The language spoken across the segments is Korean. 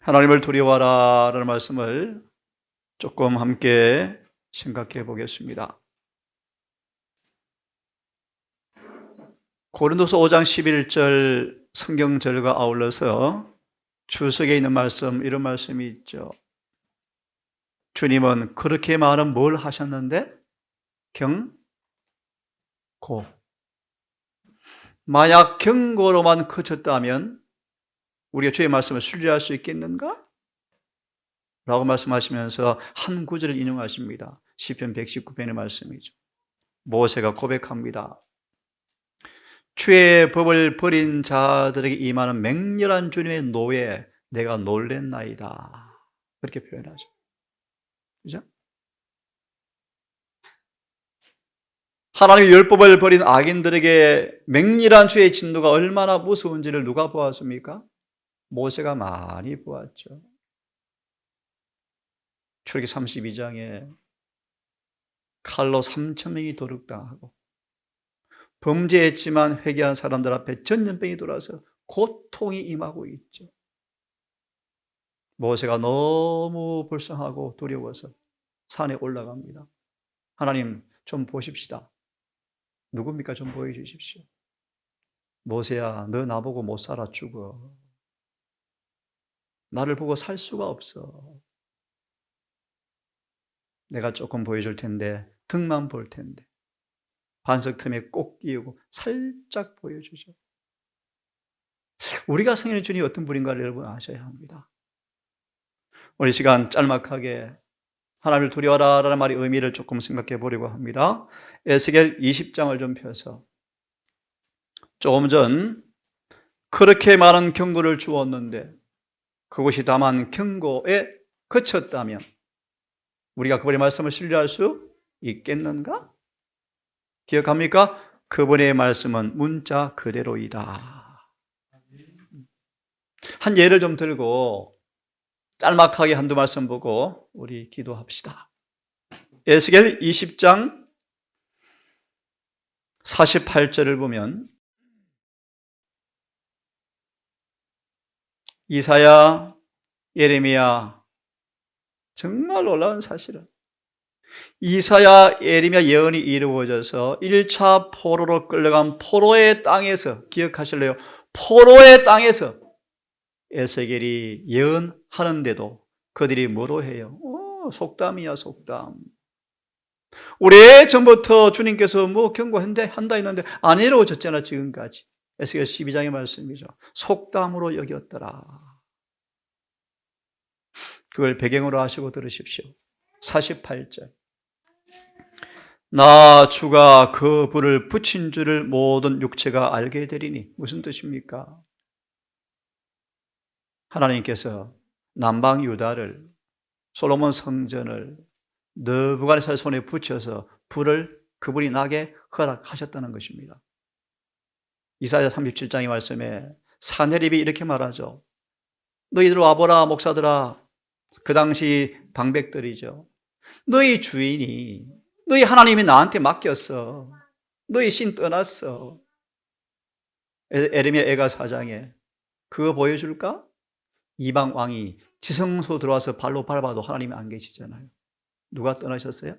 하나님을 두려워하라 라는 말씀을 조금 함께 생각해 보겠습니다. 고린도서 5장 11절 성경절과 아울러서 주석에 있는 말씀, 이런 말씀이 있죠. 주님은 그렇게 많은 뭘 하셨는데? 경고. 만약 경고로만 그쳤다면 우리가 주의 말씀을 신뢰할 수 있겠는가? 라고 말씀하시면서 한 구절을 인용하십니다. 시편 119편의 말씀이죠. 모세가 고백합니다. 주의 법을 버린 자들에게 임하는 맹렬한 주님의 노에 내가 놀랬나이다. 그렇게 표현하죠. 그죠? 하나님의 율법을 버린 악인들에게 맹렬한 주의 진노가 얼마나 무서운지를 누가 보았습니까? 모세가 많이 보았죠. 출애굽기 32장에 칼로 3,000명이 도륙당하고 범죄했지만 회개한 사람들 앞에 전염병이 돌아서 고통이 임하고 있죠. 모세가 너무 불쌍하고 두려워서 산에 올라갑니다. 하나님 좀 보십시다. 누굽니까? 좀 보여주십시오. 모세야, 너 나보고 못 살아 죽어. 나를 보고 살 수가 없어. 내가 조금 보여줄 텐데, 등만 볼 텐데, 반석 틈에 꼭 끼우고 살짝 보여주죠. 우리가 성인의 주님이 어떤 분인가를 여러분 아셔야 합니다. 오늘 시간 짤막하게 하나님을 두려워하라 라는 말의 의미를 조금 생각해 보려고 합니다. 에스겔 20장을 좀 펴서 조금 전 그렇게 많은 경고를 주었는데 그것이 다만 경고에 그쳤다면 우리가 그분의 말씀을 신뢰할 수 있겠는가? 기억합니까? 그분의 말씀은 문자 그대로이다. 한 예를 좀 들고 짤막하게 한두 말씀 보고 우리 기도합시다. 에스겔 20장 48절을 보면 이사야, 예레미야, 정말 놀라운 사실은 이사야, 예레미야 예언이 이루어져서 1차 포로로 끌려간 포로의 땅에서, 기억하실래요? 포로의 땅에서 에스겔이 예언하는데도 그들이 뭐로 해요? 속담이야, 속담. 오래전부터 주님께서 뭐 경고한다 했는데 안 이루어졌잖아, 지금까지. 에스겔 12장의 말씀이죠. 속담으로 여겼더라. 그걸 배경으로 하시고 들으십시오. 48절. 나 주가 그 불을 붙인 줄을 모든 육체가 알게 되리니. 무슨 뜻입니까? 하나님께서 남방 유다를, 솔로몬 성전을 느부갓네살 손에 붙여서 불을 그분이 나게 허락하셨다는 것입니다. 이사야 37장의 말씀에 사내립이 이렇게 말하죠. 너희들 와보라 목사들아. 그 당시 방백들이죠. 너희 주인이, 너희 하나님이 나한테 맡겼어. 너희 신 떠났어. 에레미야 애가 4장에 그거 보여줄까? 이방 왕이 지성소 들어와서 발로 밟아도 하나님이 안 계시잖아요. 누가 떠나셨어요?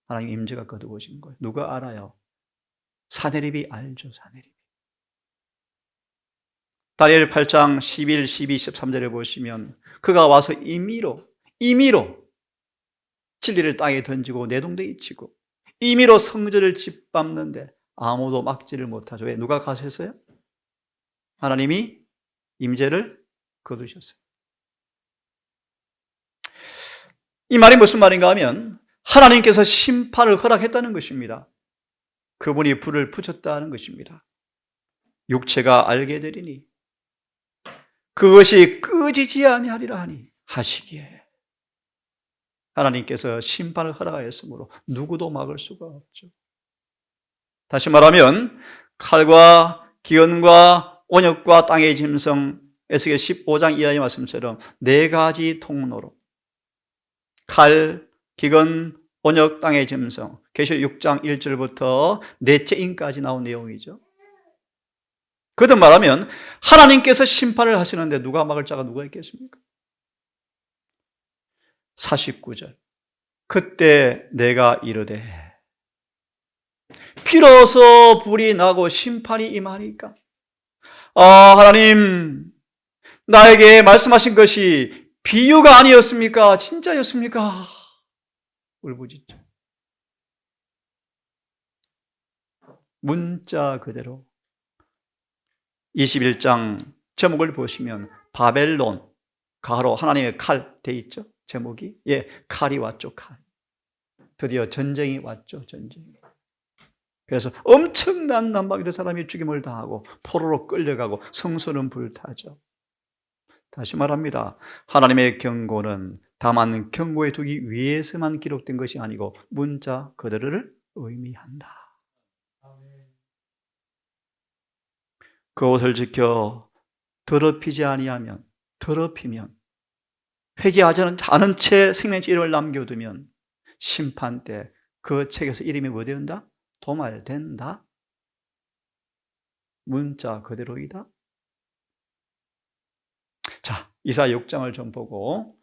하나님 임재가 거두어진 거예요. 누가 알아요? 사내립이 알죠, 사내립이. 다니엘 8장 11, 12, 13절에 보시면 그가 와서 임의로 진리를 땅에 던지고 내동댕이 치고 임의로 성전을 짓밟는데 아무도 막지를 못하죠. 왜? 누가 가셨어요? 하나님이 임재를 거두셨어요. 이 말이 무슨 말인가 하면 하나님께서 심판을 허락했다는 것입니다. 그분이 불을 붙였다는 것입니다. 육체가 알게 되리니 그것이 끄지지 아니하리라 하니 하시기에 하나님께서 심판을 허락하였으므로 누구도 막을 수가 없죠. 다시 말하면 칼과 기근과 온역과 땅의 짐승, 에스겔 15장 이하의 말씀처럼 네 가지 통로로 칼, 기근, 온역, 땅의 짐승, 계시록 6장 1절부터 넷째 인까지 나온 내용이죠. 그든 말하면 하나님께서 심판을 하시는데 누가 막을 자가 누가 있겠습니까? 49절. 그때 내가 이르되 비로소 불이 나고 심판이 임하니까 하나님 나에게 말씀하신 것이 비유가 아니었습니까? 진짜였습니까? 울부짖죠. 문자 그대로 21장 제목을 보시면 바벨론 가로 하나님의 칼 돼 있죠. 제목이 칼이 왔죠. 칼. 드디어 전쟁이 왔죠. 전쟁이. 그래서 엄청난 난방이던 사람이 죽임을 당하고 포로로 끌려가고 성소는 불타죠. 다시 말합니다. 하나님의 경고는 다만 경고해 두기 위해서만 기록된 것이 아니고 문자 그대로를 의미한다. 그것을 지켜 더럽히지 아니하면, 더럽히면, 회개하지 않은 채 생명체 이름을 남겨두면 심판 때 그 책에서 이름이 뭐 된다? 도말된다. 문자 그대로이다. 자, 이사야 6장을 좀 보고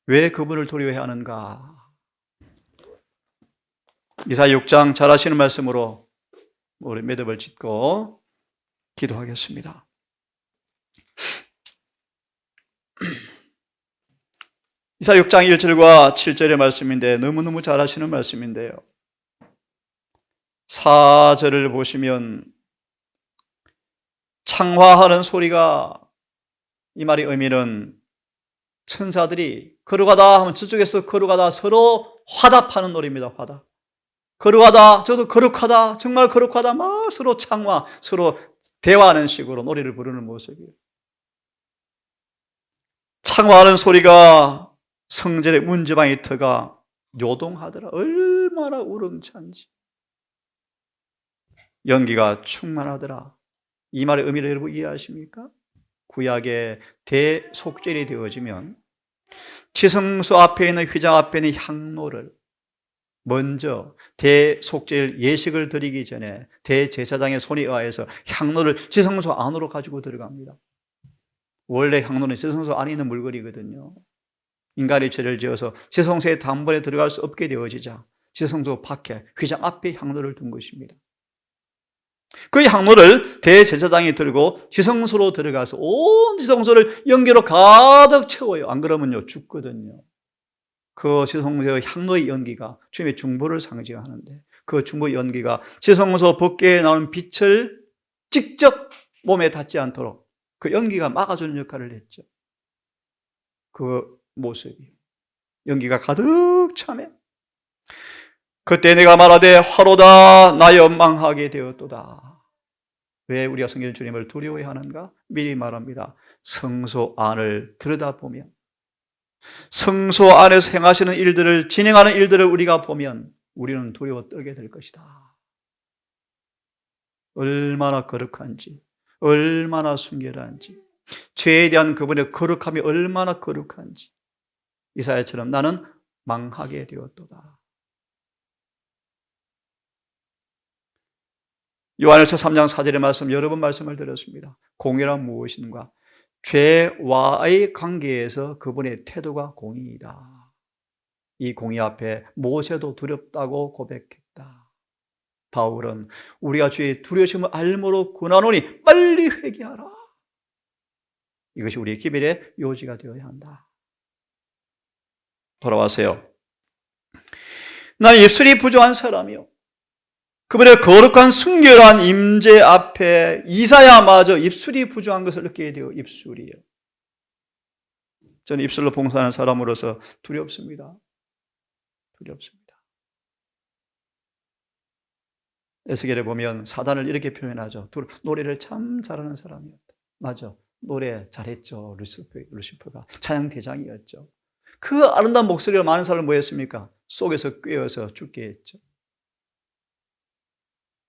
왜 그분을 두려워해야 하는가? 이사야 6장 잘 아시는 말씀으로 우리 매듭을 짓고 기도하겠습니다. 이사야 6장 1절과 7절의 말씀인데 너무너무 잘 아시는 말씀인데요. 4절을 보시면 창화하는 소리가, 이 말의 의미는 천사들이 거룩하다 하면 저쪽에서 거룩하다 서로 화답하는 노래입니다. 화답. 거룩하다, 저도 거룩하다, 정말 거룩하다, 막 서로 창화, 서로 대화하는 식으로 노래를 부르는 모습이에요. 창화하는 소리가 성전의 문지방의 터가 요동하더라. 얼마나 우렁찬지. 연기가 충만하더라. 이 말의 의미를 여러분 이해하십니까? 구약의 대속죄일이 되어지면 지성소 앞에 있는 휘장 앞에 있는 향로를 먼저 대속죄일 예식을 드리기 전에 대제사장의 손에 의하여서 향로를 지성소 안으로 가지고 들어갑니다. 원래 향로는 지성소 안에 있는 물건이거든요. 인간이 죄를 지어서 지성소에 단번에 들어갈 수 없게 되어지자 지성소 밖에 휘장 앞에 향로를 둔 것입니다. 그 향로를 대제사장이 들고 지성소로 들어가서 온 지성소를 연기로 가득 채워요. 안 그러면요 죽거든요. 그 지성소의 향로의 연기가 주님의 중보를 상징하는데 그 중보 연기가 지성소 밖에 나오는 빛을 직접 몸에 닿지 않도록 그 연기가 막아주는 역할을 했죠. 그 모습이 연기가 가득 차매 그때 내가 말하되 화로다 나 연망하게 되었도다. 왜 우리가 성경 주님을 두려워해야 하는가? 미리 말합니다. 성소 안을 들여다보면 성소 안에서 행하시는 일들을 진행하는 일들을 우리가 보면 우리는 두려워 떨게 될 것이다. 얼마나 거룩한지 얼마나 순결한지 죄에 대한 그분의 거룩함이 얼마나 거룩한지 이사야처럼 나는 망하게 되었도다. 요한일서 3장 4절의 말씀 여러 번 말씀을 드렸습니다. 공의란 무엇인가? 죄와의 관계에서 그분의 태도가 공의이다. 이 공의 앞에 모세도 두렵다고 고백했다. 바울은 우리가 주의 두려우심을 알므로 고나노니 빨리 회개하라. 이것이 우리의 기별의 요지가 되어야 한다. 돌아와세요. 나는 입술이 부조한 사람이요 그분의 거룩한 순결한 임재 앞에 이사야마저 입술이 부조한 것을 느끼게 되어 입술이요. 저는 입술로 봉사하는 사람으로서 두렵습니다. 두렵습니다. 에스겔에 보면 사단을 이렇게 표현하죠. 노래를 참 잘하는 사람이었다. 맞아. 노래 잘했죠. 루시퍼가 찬양 대장이었죠. 그 아름다운 목소리로 많은 사람을 뭐 했습니까? 속에서 꿰어서 죽게 했죠.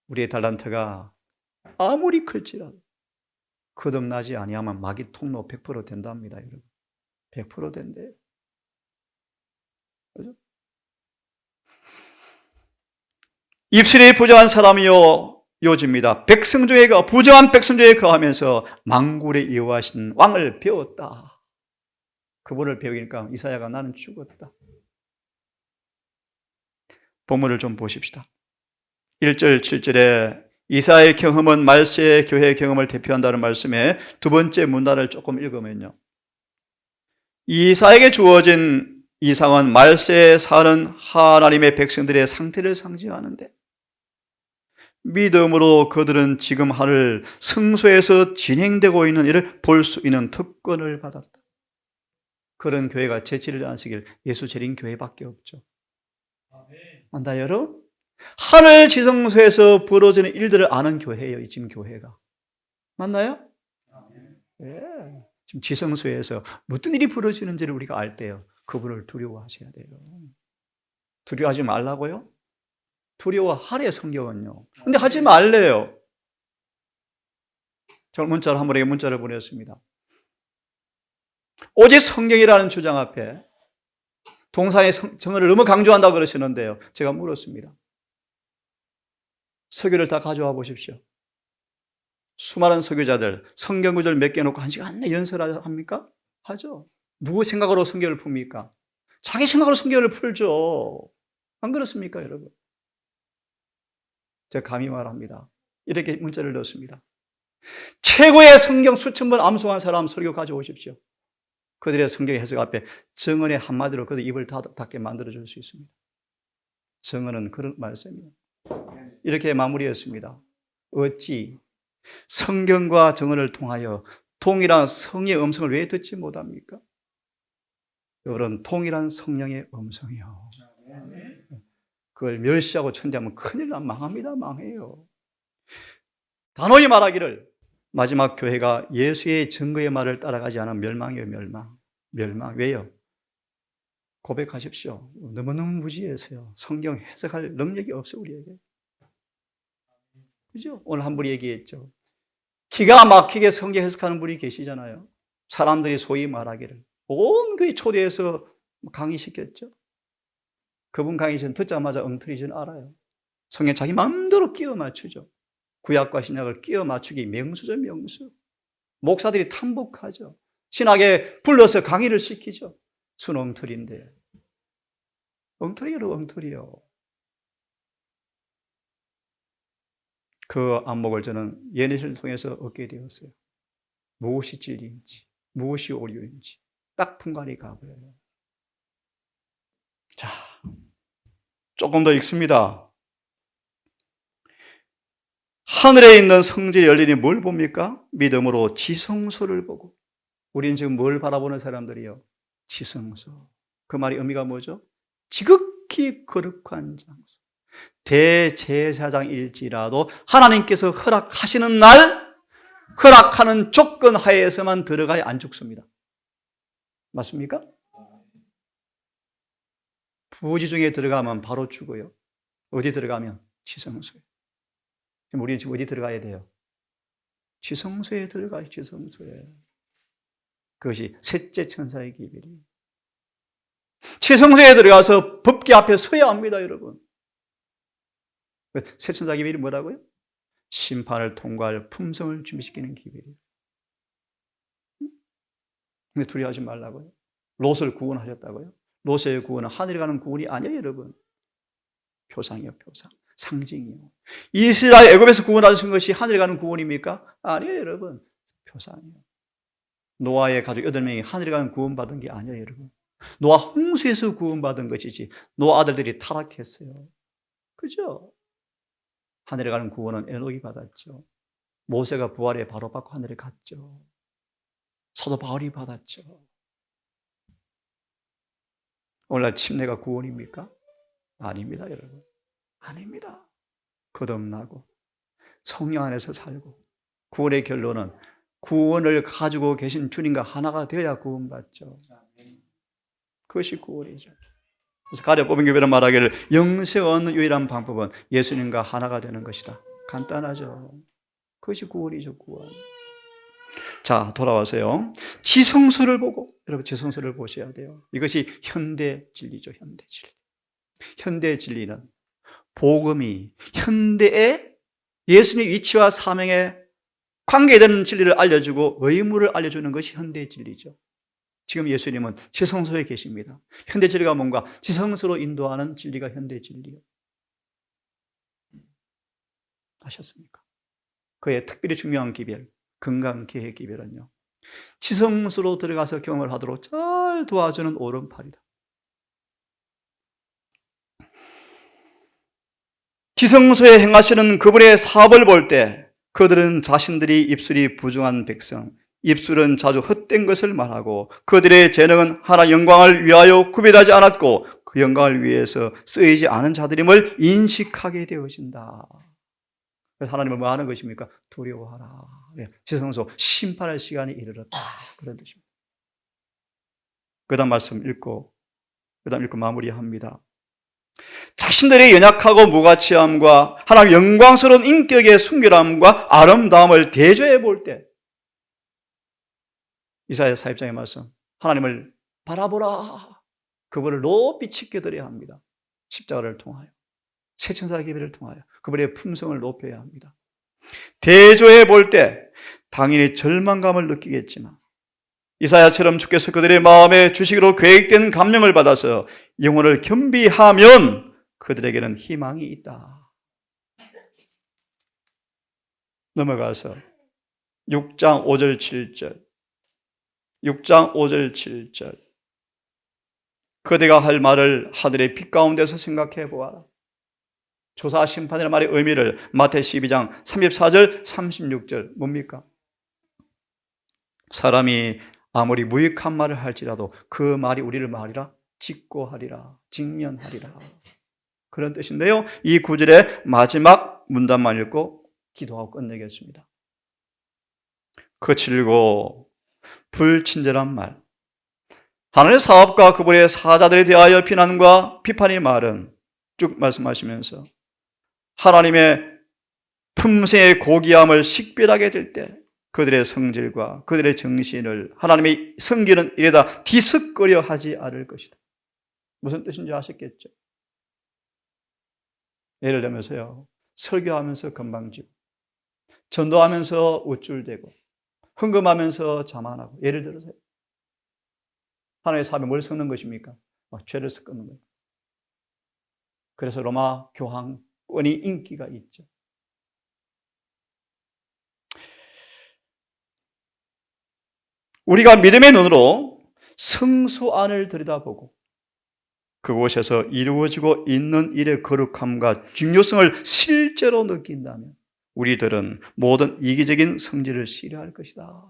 우리의 달란트가 아무리 클지라도 거듭나지 아니하면 마귀 통로 100% 된답니다, 여러분. 100% 된대요. 그죠? 입술이 부정한 사람이요 요지입니다. 백성 중에 부정한 백성 중에 거하면서 만군의 여호와신 왕을 배웠다. 그분을 배우니까 이사야가 나는 죽었다. 본문을 좀 보십시다. 1절 7절에 이사야의 경험은 말세의 교회의 경험을 대표한다는 말씀에 두 번째 문단을 조금 읽으면요, 이사야에게 주어진 이상은 말세에 사는 하나님의 백성들의 상태를 상징하는데, 믿음으로 그들은 지금 하늘 성소에서 진행되고 있는 일을 볼 수 있는 특권을 받았다. 그런 교회가 제7일 안식일 예수 재림 교회밖에 없죠. 맞나요, 여러분? 하늘 지성소에서 벌어지는 일들을 아는 교회예요, 지금 교회가. 맞나요? 예. 지금 지성소에서 어떤 일이 벌어지는지를 우리가 알 때요, 그분을 두려워하셔야 돼요. 두려워하지 말라고요? 두려워하래, 성경은요. 근데 하지 말래요. 저는 문자로 한 분에게 문자를 보냈습니다. 오직 성경이라는 주장 앞에 동산의 정언을 너무 강조한다고 그러시는데요, 제가 물었습니다. 서교를 다 가져와 보십시오. 수많은 서교자들 성경 구절 몇 개 놓고 한 시간 내 연설을 합니까? 하죠. 누구 생각으로 성경을 풉니까? 자기 생각으로 성경을 풀죠. 안 그렇습니까, 여러분? 제가 감히 말합니다. 이렇게 문자를 넣었습니다. 최고의 성경 수천 번 암송한 사람 설교 가져오십시오. 그들의 성경 해석 앞에 정언의 한마디로 그들 입을 닫게 만들어줄 수 있습니다. 정언은 그런 말씀이에요. 이렇게 마무리했습니다. 어찌 성경과 정언을 통하여 동일한 성의 음성을 왜 듣지 못합니까? 여러분, 동일한 성령의 음성이요. 그걸 멸시하고 천대하면 큰일 나, 망합니다. 망해요. 단호히 말하기를 마지막 교회가 예수의 증거의 말을 따라가지 않은 멸망이에요. 멸망. 왜요? 고백하십시오. 너무너무 무지해서요. 성경 해석할 능력이 없어, 우리에게. 그죠? 오늘 한 분이 얘기했죠. 기가 막히게 성경 해석하는 분이 계시잖아요. 사람들이 소위 말하기를 온 교회 초대해서 강의시켰죠. 그분 강의 전 듣자마자 엉터리 전 알아요. 성경 자기 마음대로 끼워 맞추죠. 구약과 신약을 끼워 맞추기 명수죠, 명수. 목사들이 탐복하죠. 신학에 불러서 강의를 시키죠. 순 엉터리인데. 엉터리로 엉터리요. 그 안목을 저는 예언을 통해서 얻게 되었어요. 무엇이 진리인지, 무엇이 오류인지 딱 분간이 가버려요. 자, 조금 더 읽습니다. 하늘에 있는 성질이 열리니 뭘 봅니까? 믿음으로 지성소를 보고. 우리는 지금 뭘 바라보는 사람들이요? 지성소. 그 말이 의미가 뭐죠? 지극히 거룩한 장소. 대제사장일지라도 하나님께서 허락하시는 날, 허락하는 조건 하에서만 들어가야 안 죽습니다. 맞습니까? 부지 중에 들어가면 바로 죽어요. 어디 들어가면? 지성소에. 지금 우리는 지금 어디 들어가야 돼요? 지성소에 들어가요. 지성소에. 그것이 셋째 천사의 기별이에요. 지성소에 들어가서 법궤 앞에 서야 합니다, 여러분. 셋째 천사 기별이 뭐라고요? 심판을 통과할 품성을 준비시키는 기별이에요. 근데 두려워하지 말라고요. 롯을 구원하셨다고요? 롯의 구원은 하늘에 가는 구원이 아니에요, 여러분. 표상이요, 표상. 상징이요. 이스라엘 애굽에서 구원하신 것이 하늘에 가는 구원입니까? 아니에요, 여러분. 표상이요. 노아의 가족 8명이 하늘에 가는 구원받은 게 아니에요, 여러분. 노아 홍수에서 구원받은 것이지 노아 아들들이 타락했어요. 그죠? 하늘에 가는 구원은 에녹이 받았죠. 모세가 부활에 바로 받고 하늘에 갔죠. 사도 바울이 받았죠. 오늘날 침례가 구원입니까? 아닙니다, 여러분. 아닙니다. 거듭나고 성령 안에서 살고 구원의 결론은 구원을 가지고 계신 주님과 하나가 되어야 구원받죠. 그것이 구원이죠. 그래서 가려 뽑은 교회는 말하기를 영생 얻는 유일한 방법은 예수님과 하나가 되는 것이다. 간단하죠. 그것이 구원이죠, 구원. 자, 돌아와서요. 지성소를 보고, 여러분 지성소를 보셔야 돼요. 이것이 현대 진리죠, 현대 진리. 현대 진리는 복음이 현대의 예수님의 위치와 사명에 관계되는 진리를 알려주고 의무를 알려주는 것이 현대의 진리죠. 지금 예수님은 지성소에 계십니다. 현대 진리가 뭔가 지성소로 인도하는 진리가 현대 진리예요. 아셨습니까? 그의 특별히 중요한 기별, 건강계획 기별은요, 지성소로 들어가서 경험을 하도록 잘 도와주는 오른팔이다. 지성소에 행하시는 그분의 사업을 볼 때 그들은 자신들이 입술이 부정한 백성, 입술은 자주 헛된 것을 말하고 그들의 재능은 하나님의 영광을 위하여 구별하지 않았고 그 영광을 위해서 쓰이지 않은 자들임을 인식하게 되어진다. 그래서 하나님은 뭐 하는 것입니까? 두려워하라. 지성소 심판할 시간이 이르렀다. 그런 뜻입니다. 그 다음 말씀 읽고 마무리합니다. 자신들의 연약하고 무가치함과 하나님 영광스러운 인격의 순결함과 아름다움을 대조해 볼 때 이사야 40장의 말씀, 하나님을 바라보라. 그분을 높이 치켜드려야 합니다. 십자가를 통하여, 세천사 기별을 통하여 그분의 품성을 높여야 합니다. 대조해 볼 때 당연히 절망감을 느끼겠지만 이사야처럼 주께서 그들의 마음에 주시기로 계획된 감명을 받아서 영혼을 겸비하면 그들에게는 희망이 있다. 넘어가서 6장 5절 7절 6장 5절 7절 그대가 할 말을 하늘의 빛 가운데서 생각해 보아라. 조사 심판이라는 말의 의미를 마태 12장 34절 36절 뭡니까? 사람이 아무리 무익한 말을 할지라도 그 말이 우리를 말이라 직고하리라, 직면하리라, 그런 뜻인데요, 이 구절의 마지막 문단만 읽고 기도하고 끝내겠습니다. 거칠고 불친절한 말, 하나님의 사업과 그분의 사자들에 대하여 비난과 비판의 말은 쭉 말씀하시면서 하나님의 품새의 고귀함을 식별하게 될 때 그들의 성질과 그들의 정신을 하나님의 섬기는 일에다 뒤섞으려 하지 않을 것이다. 무슨 뜻인지 아셨겠죠? 예를 들면서요, 설교하면서 건방지고 전도하면서 우쭐대고 헌금하면서 자만하고, 예를 들어서요, 하나님의 사업에 뭘 섞는 것입니까? 죄를 섞는 거예요. 그래서 로마 교황권이 인기가 있죠. 우리가 믿음의 눈으로 성소 안을 들여다보고 그곳에서 이루어지고 있는 일의 거룩함과 중요성을 실제로 느낀다면 우리들은 모든 이기적인 성질을 싫어할 것이다.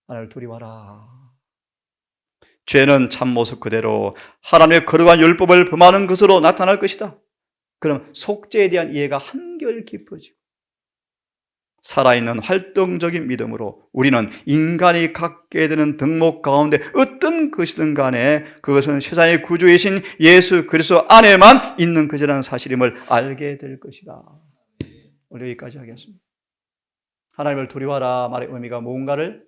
하나님을 두려워하라. 죄는 참모습 그대로 하나님의 거룩한 율법을 범하는 것으로 나타날 것이다. 그럼 속죄에 대한 이해가 한결 깊어지고 살아있는 활동적인 믿음으로 우리는 인간이 갖게 되는 덕목 가운데 어떤 것이든 간에 그것은 세상의 구주이신 예수 그리스도 안에만 있는 것이라는 사실임을 알게 될 것이다. 오늘 여기까지 하겠습니다. 하나님을 두려워하라 말의 의미가 뭔가를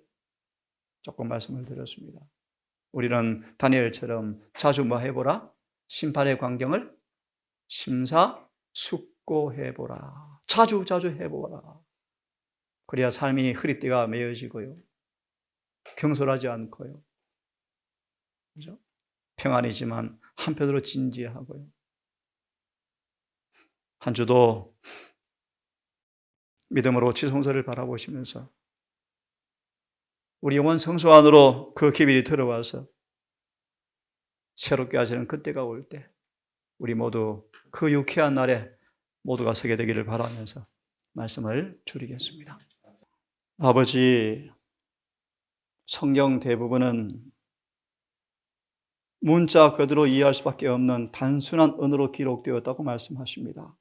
조금 말씀을 드렸습니다. 우리는 다니엘처럼 자주 뭐 해보라? 심판의 광경을 심사숙고해보라. 자주 해보라. 그래야 삶이 흐리띠가 메어지고요, 경솔하지 않고요, 그죠? 평안이지만 한편으로 진지하고요. 한 주도 믿음으로 지성소를 바라보시면서 우리 영혼 성소 안으로 그 기별이 들어와서 새롭게 하시는 그때가 올 때 우리 모두 그 유쾌한 날에 모두가 서게 되기를 바라면서 말씀을 줄이겠습니다. 아버지, 성경 대부분은 문자 그대로 이해할 수밖에 없는 단순한 언어로 기록되었다고 말씀하십니다.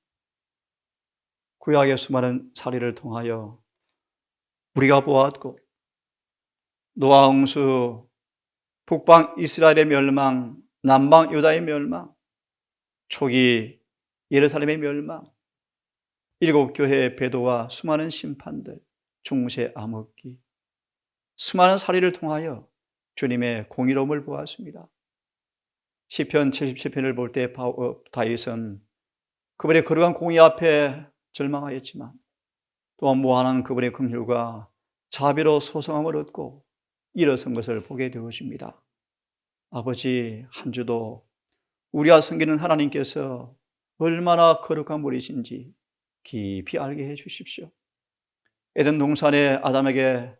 구약의 수많은 사례를 통하여 우리가 보았고, 노아 홍수, 북방 이스라엘의 멸망, 남방 유다의 멸망, 초기 예루살렘의 멸망, 일곱 교회의 배도와 수많은 심판들, 중세 암흑기, 수많은 사례를 통하여 주님의 공의로움을 보았습니다. 시편 77편을 볼 때 다윗은 그분의 거룩한 공의 앞에 절망하였지만 또한 무한한 그분의 긍휼과 자비로 소성함을 얻고 일어선 것을 보게 되어집니다. 아버지, 한 주도 우리와 섬기는 하나님께서 얼마나 거룩한 분이신지 깊이 알게 해 주십시오. 에덴 동산에 아담에게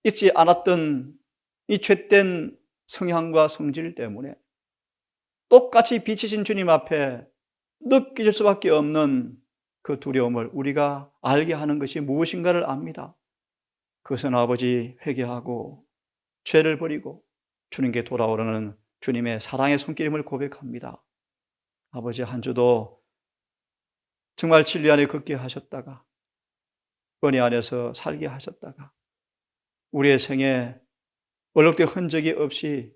잊지 않았던 이 죄된 성향과 성질 때문에 똑같이 빛이신 주님 앞에 느껴질 수밖에 없는 그 두려움을 우리가 알게 하는 것이 무엇인가를 압니다. 그것은 아버지, 회개하고 죄를 버리고 주님께 돌아오려는 주님의 사랑의 손길임을 고백합니다. 아버지, 한 주도 정말 진리 안에 걷게 하셨다가 은혜 안에서 살게 하셨다가 우리의 생에 얼룩된 흔적이 없이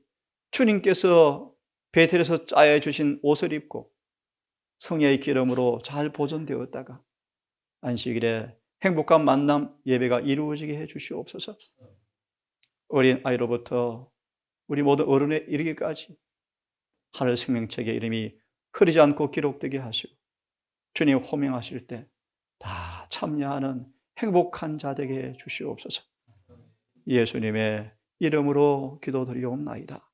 주님께서 베텔에서 짜여 주신 옷을 입고 성령의 기름으로 잘 보존되었다가 안식일에 행복한 만남 예배가 이루어지게 해 주시옵소서. 어린 아이로부터 우리 모든 어른에 이르기까지 하늘 생명책의 이름이 흐리지 않고 기록되게 하시고 주님 호명하실 때 다 참여하는 행복한 자 되게 해 주시옵소서. 예수님의 이름으로 기도드리옵나이다.